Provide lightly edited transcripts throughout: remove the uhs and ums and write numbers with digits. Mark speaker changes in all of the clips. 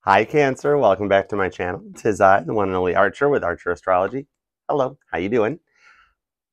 Speaker 1: Hi Cancer, welcome back to my channel. 'Tis I, the one and only Archer with Archer Astrology. Hello, how you doing?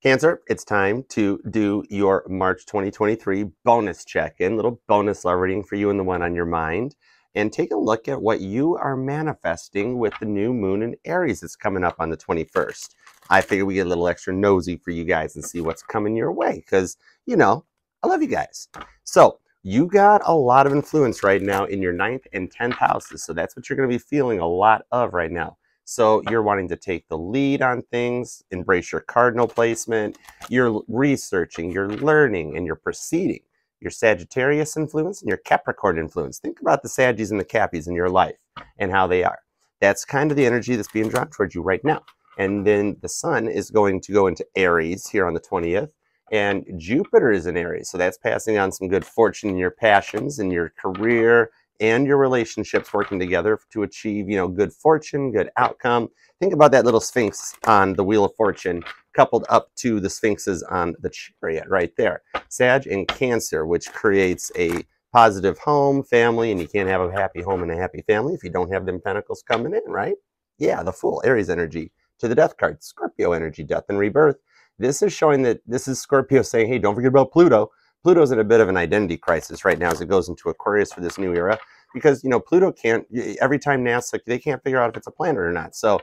Speaker 1: Cancer, it's time to do your March 2023 bonus check-in, little bonus love reading for you and the one on your mind, and take a look at what you are manifesting with the new moon in Aries that's coming up on the 21st. I figure we get a little extra nosy for you guys and see what's coming your way because, I love you guys. So, you got a lot of influence right now in your 9th and 10th houses. So that's what you're going to be feeling a lot of right now. So you're wanting to take the lead on things, embrace your cardinal placement, you're researching, you're learning, and you're proceeding. Your Sagittarius influence and your Capricorn influence. Think about the Saggies and the Cappies in your life and how they are. That's kind of the energy that's being drawn towards you right now. And then the sun is going to go into Aries here on the 20th. And Jupiter is in Aries, so that's passing on some good fortune in your passions, in your career, and your relationships working together to achieve, good fortune, good outcome. Think about that little Sphinx on the Wheel of Fortune, coupled up to the Sphinxes on the Chariot right there. Sag and Cancer, which creates a positive home, family, and you can't have a happy home and a happy family if you don't have them pentacles coming in, right? Yeah, the Fool, Aries energy. To the Death card, Scorpio energy, death and rebirth. This is showing that this is Scorpio saying, hey, don't forget about Pluto. Pluto's in a bit of an identity crisis right now as it goes into Aquarius for this new era because, Pluto can't, every time NASA, they can't figure out if it's a planet or not. So,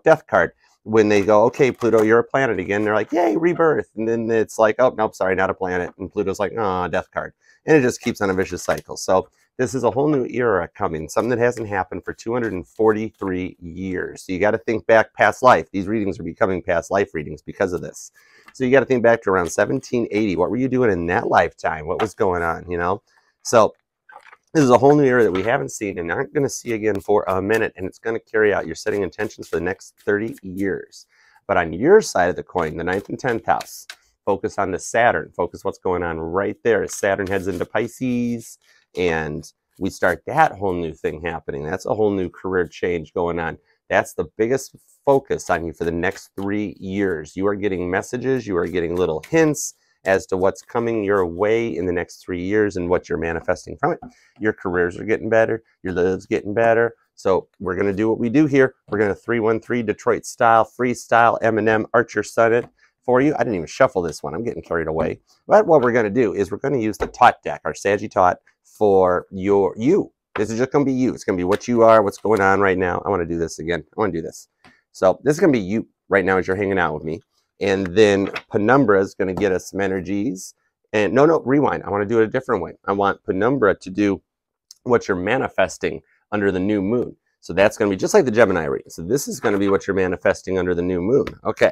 Speaker 1: Death card, when they go, okay, Pluto, you're a planet again, they're like, yay, rebirth. And then it's like, oh, nope, sorry, not a planet. And Pluto's like, oh, Death card. And it just keeps on a vicious cycle. So this is a whole new era coming, something that hasn't happened for 243 years. So you got to think back past life. These readings are becoming past life readings because of this. So you got to think back to around 1780. What were you doing in that lifetime? What was going on, So this is a whole new era that we haven't seen and aren't going to see again for a minute, and it's going to carry out. You're setting intentions for the next 30 years. But on your side of the coin, the 9th and 10th house, focus on the Saturn. Focus what's going on right there as Saturn heads into Pisces, and we start that whole new thing happening. That's a whole new career change going on. That's the biggest focus on you for the next 3 years. You are getting messages, you are getting little hints as to what's coming your way in the next 3 years and what you're manifesting from it. Your careers are getting better, your lives getting better. So we're going to do what we do here. We're going to 313 Detroit style, freestyle, Eminem, Archer Summit for you. I didn't even shuffle this one. I'm getting carried away. But what we're going to do is we're going to use the Taut deck, our Saggy Taut, for you. This is just going to be you. It's going to be what you are, what's going on right now. I want to do this again. I want to do this. So this is going to be you right now as you're hanging out with me. And then Penumbra is going to get us some energies. And no, rewind. I want to do it a different way. I want Penumbra to do what you're manifesting under the new moon. So that's going to be just like the Gemini reading. So this is going to be what you're manifesting under the new moon. Okay.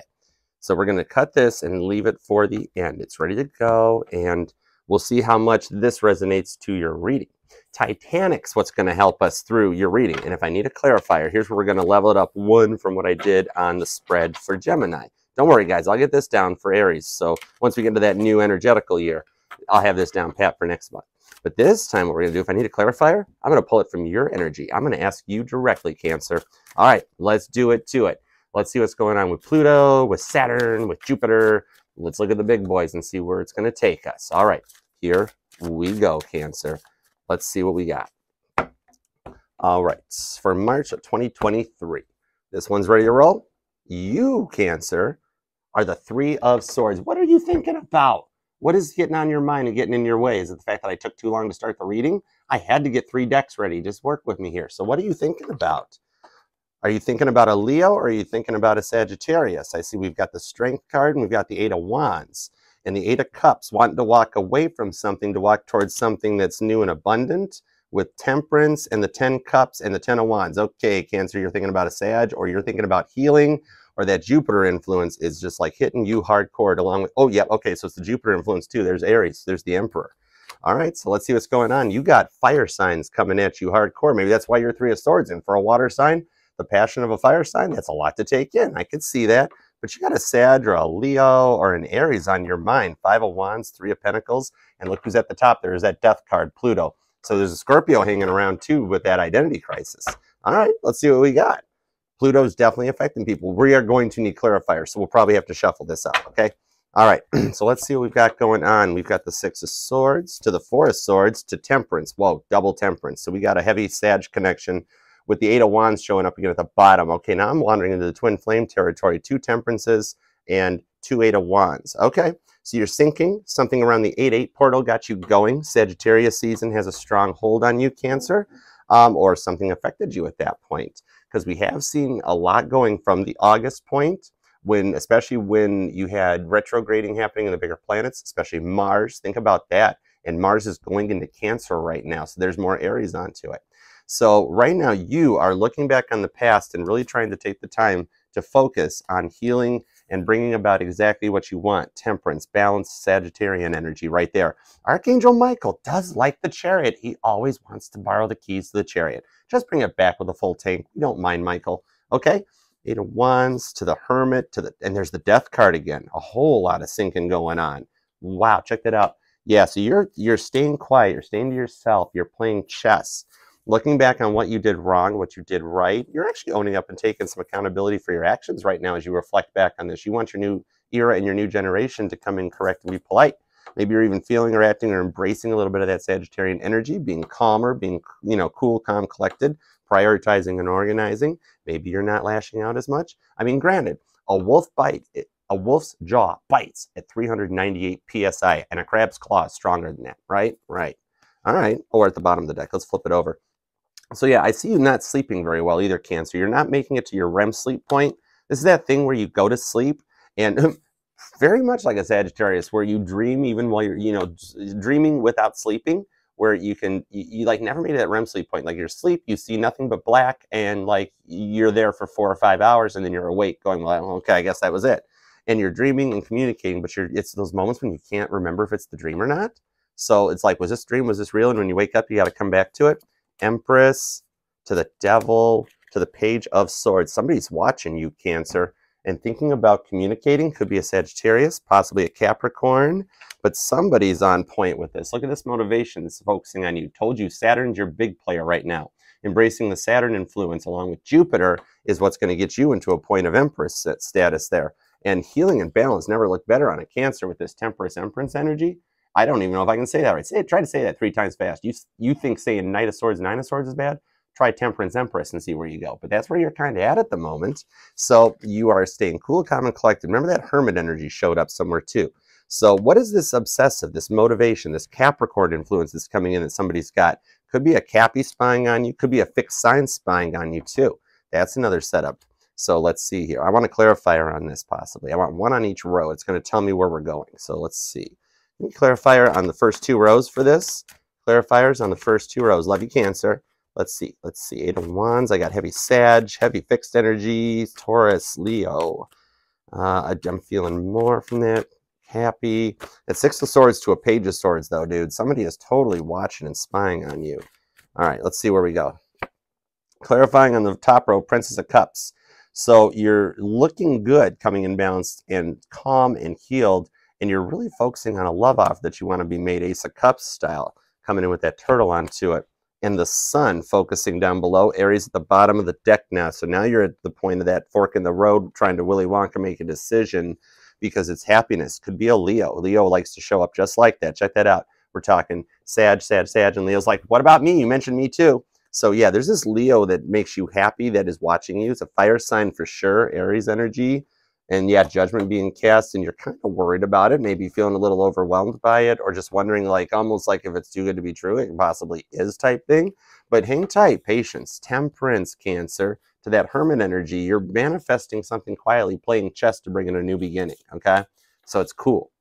Speaker 1: So we're going to cut this and leave it for the end. It's ready to go, and we'll see how much this resonates to your reading. Titanic's what's going to help us through your reading. And if I need a clarifier, here's where we're going to level it up 1 from what I did on the spread for Gemini. Don't worry, guys. I'll get this down for Aries. So once we get into that new energetical year, I'll have this down pat for next month. But this time what we're going to do, if I need a clarifier, I'm going to pull it from your energy. I'm going to ask you directly, Cancer. All right, let's do it to it. Let's see what's going on with Pluto, with Saturn, with Jupiter. Let's look at the big boys and see where it's going to take us. All right, here we go, Cancer. Let's see what we got. All right, for March of 2023. This one's ready to roll. You, Cancer, are the 3 of Swords. What are you thinking about? What is getting on your mind and getting in your way? Is it the fact that I took too long to start the reading? I had to get 3 decks ready. Just work with me here. So what are you thinking about? Are you thinking about a Leo or are you thinking about a Sagittarius? I see we've got the Strength card and we've got the 8 of Wands. And the 8 of Cups, wanting to walk away from something to walk towards something that's new and abundant, with Temperance and the 10 Cups and the 10 of Wands. Okay, Cancer, you're thinking about a Sag, or you're thinking about healing, or that Jupiter influence is just like hitting you hardcore along with, oh, yeah, okay, so it's the Jupiter influence too. There's Aries, there's the Emperor. All right, so let's see what's going on. You got fire signs coming at you hardcore. Maybe that's why you're 3 of Swords. And for a water sign, the passion of a fire sign, that's a lot to take in. I could see that. But you got a Sag or a Leo or an Aries on your mind. 5 of Wands, 3 of Pentacles. And look who's at the top. There's that Death card, Pluto. So there's a Scorpio hanging around too with that identity crisis. All right, let's see what we got. Pluto's definitely affecting people. We are going to need clarifiers, so we'll probably have to shuffle this up, okay? All right, so let's see what we've got going on. We've got the 6 of Swords to the 4 of Swords to Temperance. Whoa, double Temperance. So we got a heavy Sag connection with the Eight of Wands showing up again at the bottom. Okay, now I'm wandering into the twin flame territory, 2 Temperances and 2 Eight of Wands. Okay, so you're syncing. Something around the 8-8 portal got you going. Sagittarius season has a strong hold on you, Cancer, or something affected you at that point. Because we have seen a lot going from the August point, especially when you had retrograding happening in the bigger planets, especially Mars. Think about that. And Mars is going into Cancer right now, so there's more Aries onto it. So right now you are looking back on the past and really trying to take the time to focus on healing and bringing about exactly what you want. Temperance, balance, Sagittarian energy right there. Archangel Michael does like the Chariot. He always wants to borrow the keys to the Chariot. Just bring it back with a full tank. We don't mind, Michael. Okay? Eight of Wands to the Hermit, and there's the Death card again. A whole lot of syncing going on. Wow, check that out. Yeah, so you're staying quiet. You're staying to yourself. You're playing chess. Looking back on what you did wrong, what you did right, you're actually owning up and taking some accountability for your actions right now as you reflect back on this. You want your new era and your new generation to come in correct and be polite. Maybe you're even feeling or acting or embracing a little bit of that Sagittarian energy, being calmer, being, cool, calm, collected, prioritizing and organizing. Maybe you're not lashing out as much. I mean, granted, a wolf's jaw bites at 398 psi, and a crab's claw is stronger than that, right? Right. All right. Or at the bottom of the deck. Let's flip it over. So yeah, I see you not sleeping very well either, Cancer. You're not making it to your REM sleep point. This is that thing where you go to sleep and very much like a Sagittarius, where you dream even while you're, dreaming without sleeping, where you like never made it that REM sleep point. Like you're asleep, you see nothing but black, and like you're there for 4 or 5 hours, and then you're awake going, well, okay, I guess that was it. And you're dreaming and communicating, but it's those moments when you can't remember if it's the dream or not. So it's like, was this dream? Was this real? And when you wake up, you got to come back to it. Empress to the Devil to the Page of Swords. Somebody's watching you, Cancer, and thinking about communicating. Could be a Sagittarius, possibly a Capricorn, but somebody's on point with this. Look at this motivation. This is focusing on you. Told you Saturn's your big player right now. Embracing the Saturn influence along with Jupiter is what's going to get you into a point of Empress status there. And healing and balance never look better on a Cancer with this Temperance Empress energy. I don't even know if I can say that right. Try to say that 3 times fast. You think saying Knight of Swords, Nine of Swords is bad? Try Temperance Empress and see where you go. But that's where you're kind of at the moment. So you are staying cool, calm, and collected. Remember that Hermit energy showed up somewhere too. So what is this obsessive, this motivation, this Capricorn influence that's coming in that somebody's got? Could be a Cappy spying on you. Could be a fixed sign spying on you too. That's another setup. So let's see here. I want a clarifier on this possibly. I want one on each row. It's going to tell me where we're going. So let's see. Clarifier on the first 2 rows for this. Clarifiers on the first 2 rows. Love you, Cancer. Let's see. Eight of Wands. I got heavy Sag, heavy fixed energy, Taurus, Leo. I'm feeling more from that. Happy. That 6 of Swords to a Page of Swords, though, dude. Somebody is totally watching and spying on you. All right, let's see where we go. Clarifying on the top row, Princess of Cups. So you're looking good, coming in balanced and calm and healed. And you're really focusing on a love offer that you want to be made Ace of Cups style, coming in with that turtle onto it. And the Sun focusing down below, Aries at the bottom of the deck now. So now you're at the point of that fork in the road, trying to Willy Wonka make a decision because it's happiness. Could be a Leo. Leo likes to show up just like that. Check that out. We're talking Sag, Sag, Sag. And Leo's like, what about me? You mentioned me too. So yeah, there's this Leo that makes you happy that is watching you. It's a fire sign for sure, Aries energy. And yeah, judgment being cast, and you're kind of worried about it, maybe feeling a little overwhelmed by it, or just wondering, like, almost like if it's too good to be true, it possibly is type thing. But hang tight, patience, Temperance, Cancer, to that Hermit energy. You're manifesting something quietly, playing chess to bring in a new beginning, okay? So it's cool.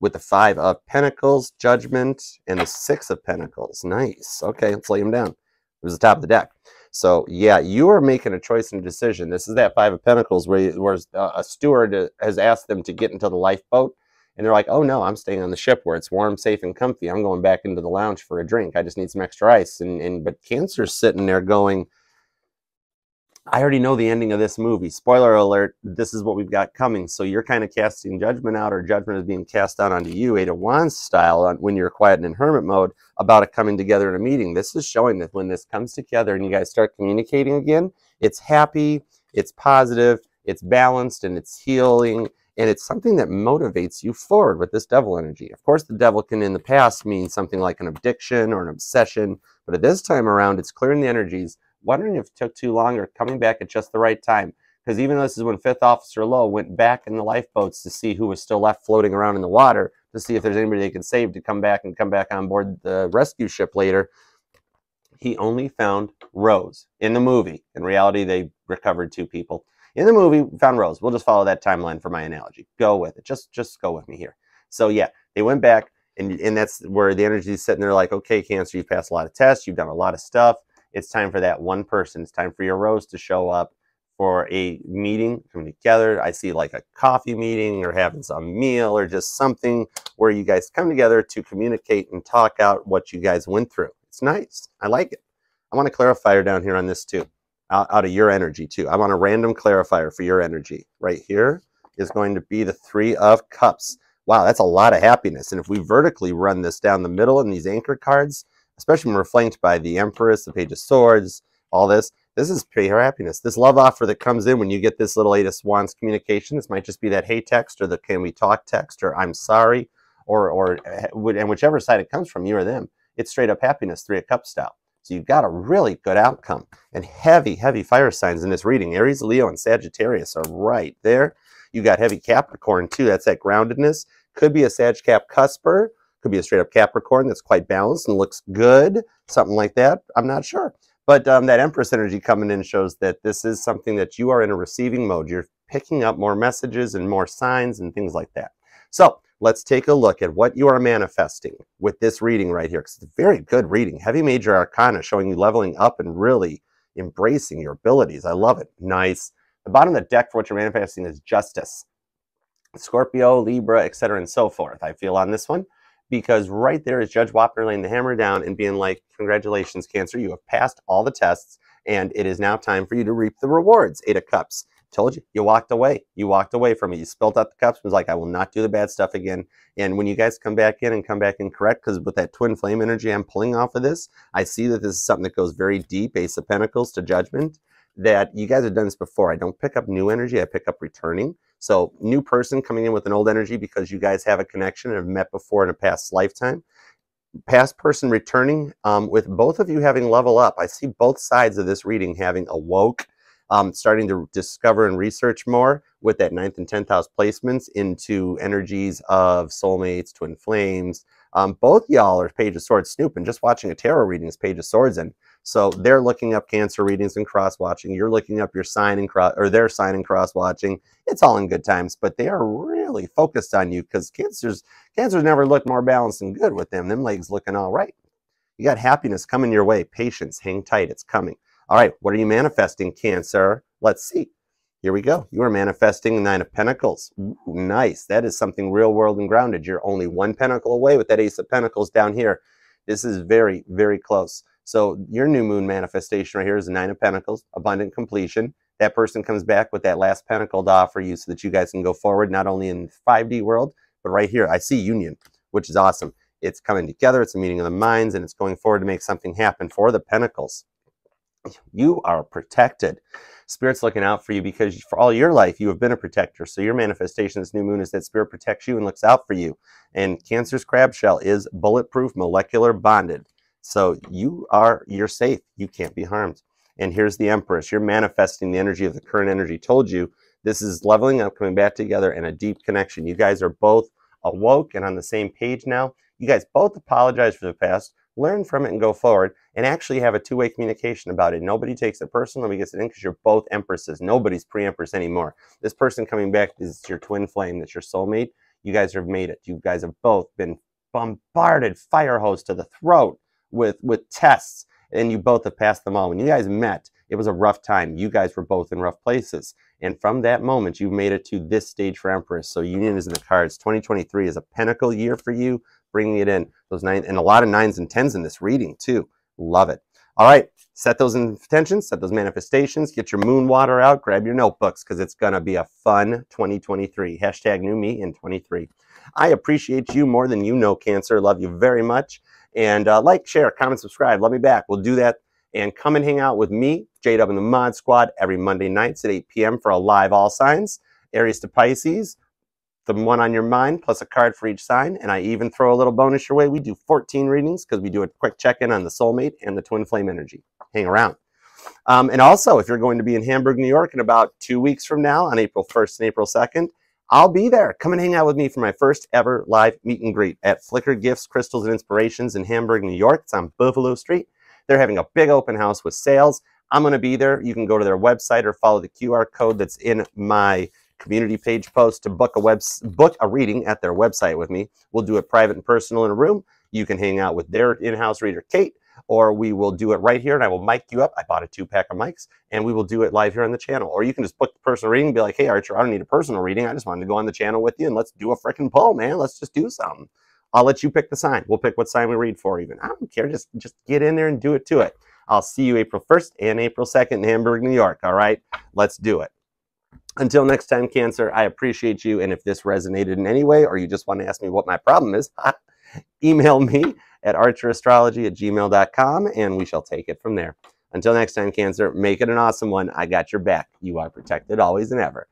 Speaker 1: With the 5 of Pentacles, Judgment, and the 6 of Pentacles. Nice. Okay, let's lay them down. It was the top of the deck. So yeah, you are making a choice and a decision. This is that 5 of Pentacles where a steward has asked them to get into the lifeboat, and they're like, oh no, I'm staying on the ship where it's warm, safe, and comfy. I'm going back into the lounge for a drink. I just need some extra ice. But Cancer's sitting there going, I already know the ending of this movie. Spoiler alert, this is what we've got coming. So you're kind of casting judgment out, or judgment is being cast out onto you, Eight of Wands style, when you're quiet and in hermit mode, about it coming together in a meeting. This is showing that when this comes together and you guys start communicating again, it's happy, it's positive, it's balanced, and it's healing, and it's something that motivates you forward with this devil energy. Of course, the devil can in the past mean something like an addiction or an obsession, but at this time around, it's clearing the energies wondering if it took too long or coming back at just the right time. Because even though this is when 5th Officer Lowe went back in the lifeboats to see who was still left floating around in the water, to see if there's anybody they could save to come back on board the rescue ship later, he only found Rose in the movie. In reality, they recovered 2 people. In the movie, we found Rose. We'll just follow that timeline for my analogy. Go with it. Just go with me here. So yeah, they went back, and that's where the energy is sitting there like, okay, Cancer, you've passed a lot of tests. You've done a lot of stuff. It's time for that one person. It's time for your Rose to show up for a meeting, coming together. I see like a coffee meeting or having some meal or just something where you guys come together to communicate and talk out what you guys went through. It's nice. I like it. I want a clarifier down here on this too, out of your energy too. I want a random clarifier for your energy. Right here is going to be the 3 of Cups. Wow, that's a lot of happiness. And if we vertically run this down the middle in these anchor cards, especially when we're flanked by the Empress, the Page of Swords, all this is pure happiness. This love offer that comes in when you get this little 8 of Wands communication, this might just be that hey text or the can we talk text or I'm sorry and whichever side it comes from, you or them. It's straight up happiness, 3 of Cups style. So you've got a really good outcome. And heavy, heavy fire signs in this reading. Aries, Leo, and Sagittarius are right there. You got heavy Capricorn too. That's that groundedness. Could be a Sag Cap cusper. Could be a straight up Capricorn that's quite balanced and looks good. Something like that. I'm not sure. But that Empress energy coming in shows that this is something that you are in a receiving mode. You're picking up more messages and more signs and things like that. So let's take a look at what you are manifesting with this reading right here, because it's a very good reading. Heavy Major Arcana showing you leveling up and really embracing your abilities. I love it. Nice. The bottom of the deck for what you're manifesting is Justice. Scorpio, Libra, etc. and so forth. I feel on this one, because right there is Judge Wapner laying the hammer down and being like, congratulations, Cancer, you have passed all the tests, and it is now time for you to reap the rewards. 8 of Cups. Told you, you walked away. You walked away from it. You spilt out the cups and was like, I will not do the bad stuff again. And when you guys come back in correct, because with that twin flame energy I'm pulling off of this, I see that this is something that goes very deep, Ace of Pentacles to Judgment, that you guys have done this before. I don't pick up new energy, I pick up returning. So new person coming in with an old energy because you guys have a connection and have met before in a past lifetime. Past person returning with both of you having level up. I see both sides of this reading having awoke, starting to discover and research more with that 9th and 10th house placements into energies of soulmates, twin flames. Both y'all are Page of Swords snooping, just watching a tarot reading is Page of Swords in. So they're looking up Cancer readings and cross-watching. You're looking up your sign and their sign and cross-watching. It's all in good times, but they are really focused on you because Cancer's never looked more balanced and good with them. Them legs looking all right. You got happiness coming your way. Patience. Hang tight. It's coming. All right. What are you manifesting, Cancer? Let's see. Here we go. You are manifesting the 9 of Pentacles. Ooh, nice. That is something real world and grounded. You're only 1 pentacle away with that Ace of Pentacles down here. This is very, very close. So your new moon manifestation right here is the 9 of Pentacles, abundant completion. That person comes back with that last pentacle to offer you so that you guys can go forward, not only in 5D world, but right here. I see union, which is awesome. It's coming together. It's a meeting of the minds, and it's going forward to make something happen for the Pentacles. You are protected. Spirit's looking out for you because for all your life, you have been a protector. So your manifestation this new moon is that Spirit protects you and looks out for you. And Cancer's crab shell is bulletproof, molecular bonded. So you're safe. You can't be harmed. And here's the Empress. You're manifesting the energy of the current energy. Told you this is leveling up, coming back together, and a deep connection. You guys are both awoke and on the same page now. You guys both apologize for the past, learn from it and go forward, and actually have a two-way communication about it. Nobody takes it personal. Nobody gets it in because you're both Empresses. Nobody's pre-Empress anymore. This person coming back is your twin flame. That's your soulmate. You guys have made it. You guys have both been bombarded, fire hose to the throat with tests, and you both have passed them all. When you guys met, it was a rough time. You guys were both in rough places. And from that moment, you've made it to this stage for Empress. So union is in the cards. 2023 is a pinnacle year for you, bringing it in. Those 9 and a lot of 9s and 10s in this reading too. Love it. All right, set those intentions, set those manifestations, get your moon water out, grab your notebooks because it's going to be a fun 2023. Hashtag new me in 23. I appreciate you more than you know, Cancer. Love you very much. And like, share, comment, subscribe. Love me back. We'll do that. And come and hang out with me, J-Dub and the Mod Squad, every Monday nights at 8 p.m. for a live all signs. Aries to Pisces, the one on your mind, plus a card for each sign. And I even throw a little bonus your way. We do 14 readings because we do a quick check-in on the soulmate and the twin flame energy. Hang around. And also, if you're going to be in Hamburg, New York in about 2 weeks from now, on April 1st and April 2nd, I'll be there. Come and hang out with me for my first ever live meet and greet at Flicker Gifts, Crystals, and Inspirations in Hamburg, New York. It's on Buffalo Street. They're having a big open house with sales. I'm going to be there. You can go to their website or follow the QR code that's in my community page post to book a reading at their website with me. We'll do it private and personal in a room. You can hang out with their in-house reader, Kate, or we will do it right here and I will mic you up. I bought a 2-pack of mics and we will do it live here on the channel. Or you can just book the personal reading and be like, hey, Archer, I don't need a personal reading. I just wanted to go on the channel with you and let's do a freaking pull, man. Let's just do something. I'll let you pick the sign. We'll pick what sign we read for even. I don't care. Just get in there and do it to it. I'll see you April 1st and April 2nd in Hamburg, New York. All right, let's do it. Until next time, Cancer, I appreciate you. And if this resonated in any way or you just want to ask me what my problem is, email me at archerastrology@gmail.com and we shall take it from there. Until next time, Cancer, make it an awesome one. I got your back. You are protected always and ever.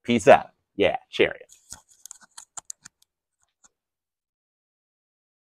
Speaker 1: Peace out. Yeah, Chariot.